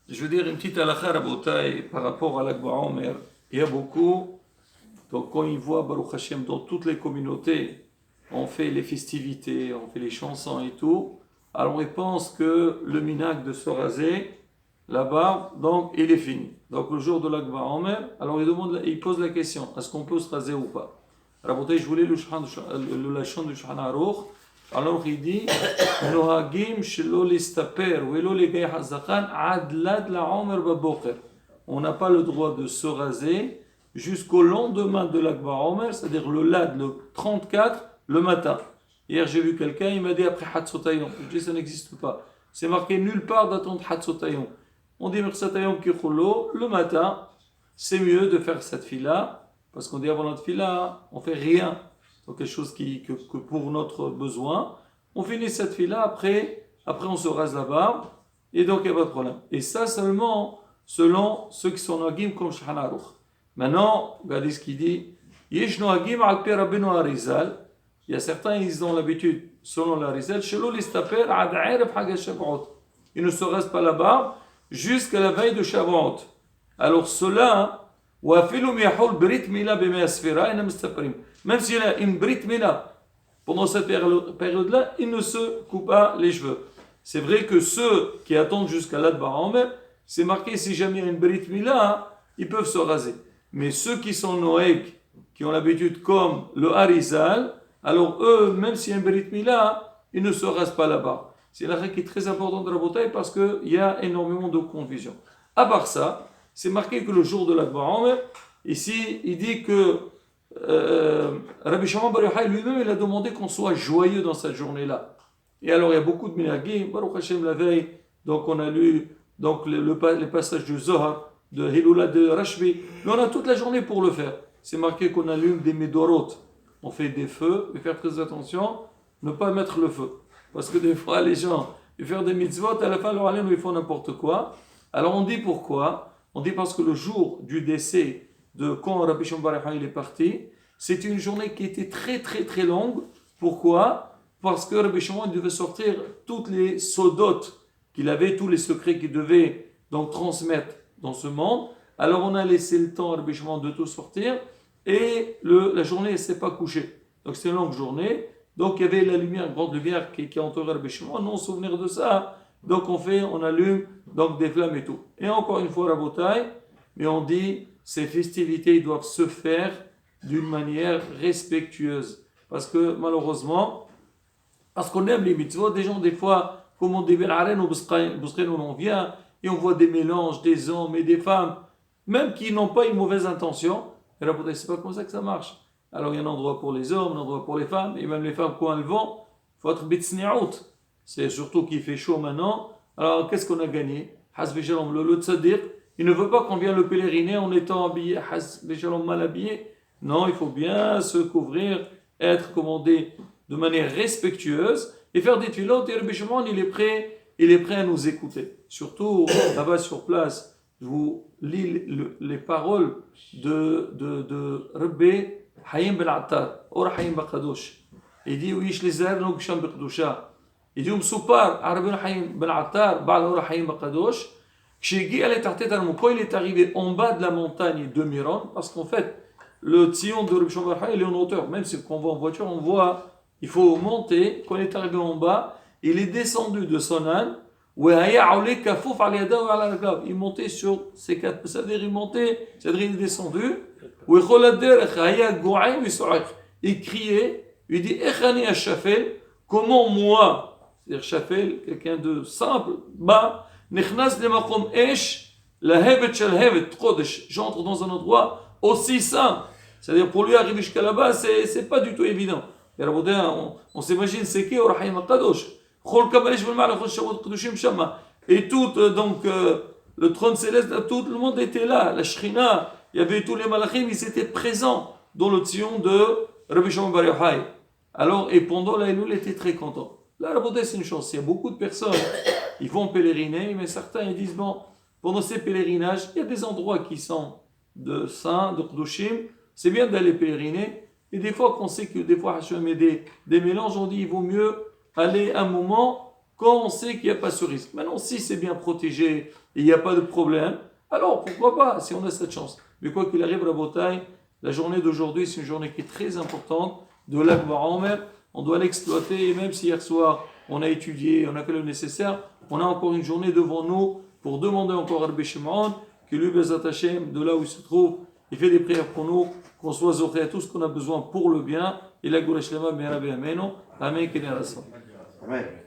Je veux dire une petite halakha rabotai par rapport à l'Akba Omer. Il y a beaucoup, donc quand ils voient Baruch Hashem dans toutes les communautés, on fait les festivités, on fait les chansons et tout, alors ils pensent que le minag de se raser, la barbe, donc il est fini. Donc le jour de l'Akba Omer, alors ils posent la question, est-ce qu'on peut se raser ou pas? Rabotai, je voulais le lachon du Shulchan Aruch. Alors il dit Nohagim shelo listaper velo legay hazakhan ad lad la omer baboker. On n'a pas le droit de se raser jusqu'au lendemain de l'Akba Omer, c'est-à-dire le lad, le 34, le matin. Hier j'ai vu quelqu'un, il m'a dit après Hatzotayom. Je dis ça n'existe pas. C'est marqué nulle part d'attendre Hatzotayom. On dit Mersatayom Kicholo, le matin, c'est mieux de faire cette fila, parce qu'on dit avant notre fila, on fait rien. Donc quelque chose que pour notre besoin. On finit cette fille-là, après on se rase la barbe, et donc il n'y a pas de problème. Et ça seulement selon ceux qui sont noagim comme Shulchan Aruch. Maintenant, regardez ce qu'il dit. Yesh noagim al pi Rabbeinu Arizal. Il y a certains, ils ont l'habitude, selon l'Arizal, shelo listaper ad erev Chag Shavuot. Ils ne se rasent pas la barbe jusqu'à la veille de Shavuot. Alors cela, même s'il a une brit mila, pendant cette période-là, il ne se coupe pas les cheveux. C'est vrai que ceux qui attendent jusqu'à l'Adba Omer, c'est marqué si jamais il y a une brit mila, ils peuvent se raser. Mais ceux qui sont noeg, qui ont l'habitude comme le harizal, alors eux, même s'il y a une brit mila, ils ne se rasent pas la barbe. C'est la règle qui est très importante de la bataille parce qu'il y a énormément de confusion. À part ça, c'est marqué que le jour de l'Akba Omer, ici, il dit que Rabbi Shimon Bar Yochai lui-même, il a demandé qu'on soit joyeux dans cette journée-là. Et alors, il y a beaucoup de minhagim, Baruch Hashem la veille, donc on a lu donc les passages du Zohar, de Hilula de Rashbi, mais on a toute la journée pour le faire. C'est marqué qu'on allume des médorot, on fait des feux, et faire très attention, ne pas mettre le feu. Parce que des fois, les gens, ils font des mitzvot, à la fin, leur ils font n'importe quoi. Alors on dit pourquoi? On dit parce que le jour du décès de quand Rabbi Shimon Bar Yochai est parti, c'était une journée qui était très très très longue. Pourquoi? Parce que Rabbi Shimon devait sortir toutes les sodotes qu'il avait, tous les secrets qu'il devait donc transmettre dans ce monde. Alors on a laissé le temps à Rabbi Shimon de tout sortir et la journée ne s'est pas couchée. Donc c'est une longue journée. Donc il y avait la lumière, une grande lumière qui entourait Rabbi Shimon. Non souvenir de ça. Donc on allume donc des flammes et tout. Et encore une fois, Rabotai, mais on dit, ces festivités doivent se faire d'une manière respectueuse. Parce que malheureusement, parce qu'on aime les mitzvot, des gens des fois, comme on dit, on vient et on voit des mélanges des hommes et des femmes, même qui n'ont pas une mauvaise intention. Et Rabotai, c'est pas comme ça que ça marche. Alors il y a un endroit pour les hommes, un endroit pour les femmes, et même les femmes, quand elles vont, il faut être bitsni'out. C'est surtout qu'il fait chaud maintenant. Alors, qu'est-ce qu'on a gagné? Hasbi Shalom, le tzaddik, il ne veut pas qu'on vienne le pèleriner en étant habillé, Hasbi Shalom, mal habillé. Non, il faut bien se couvrir, être commandé de manière respectueuse et faire des tuilotes. Et Rabbi Shimon, il est prêt à nous écouter. Surtout, là-bas sur place, je vous lis les paroles de Rabbi Hayim Ben Attar, Or Hayim Bakadosh. Il dit, oui, je les ai, nous, Bisham Bekdosha. Il dit, Msoupar, Rabbi Hayim Ben Attar, Baal Or Hayim Bakadosh. Quand il est arrivé en bas de la montagne de Miron, parce qu'en fait, le Tzion de Rabbi Shimon Bar Yochai, il est en hauteur. Même si on va en voiture, on voit, il faut monter. Quand il est arrivé en bas, il est descendu de son âne. Il montait sur ses quatre. C'est-à-dire, il montait, c'est-à-dire, il est descendu. Il criait, il dit, Echani Ashafel, comment moi, c'est-à-dire Shafel, quelqu'un de simple, bas, Nechnas lemakom esh, la hevet shel hevet, Kodesh, j'entre dans un endroit aussi saint. C'est-à-dire, pour lui arriver jusqu'à là-bas, c'est pas du tout évident. Et on s'imagine, c'est qui, Orahim Akadosh. Et tout, donc, le trône céleste, tout le monde était là. La Shrina, il y avait tous les malachim, ils étaient présents dans le Tzion de Rabbi Shimon Bar Yochai. Alors, et pendant la Elul, il était très content. Là, la beauté, c'est une chance. Il y a beaucoup de personnes, ils vont pèleriner, mais certains, ils disent, bon, pendant ces pèlerinages, il y a des endroits qui sont de saints, de Kedoshim, c'est bien d'aller pèleriner. Et des fois, qu'on sait que des fois, Hachem met des mélanges, on dit, il vaut mieux aller un moment quand on sait qu'il n'y a pas ce risque. Maintenant, si c'est bien protégé et il n'y a pas de problème, alors pourquoi pas, si on a cette chance. Mais quoi qu'il arrive, la bataille, la journée d'aujourd'hui, c'est une journée qui est très importante de l'Akbar Omer. On doit l'exploiter, et même si hier soir on a étudié, on a fait le nécessaire, on a encore une journée devant nous pour demander encore à Rabbi Shimon que lui, Bezat Hashem, de là où il se trouve, il fait des prières pour nous, qu'on soit zoré à tout ce qu'on a besoin pour le bien. Et la Goula Shlema, bien Rabbi Ameno. Amen. Amen.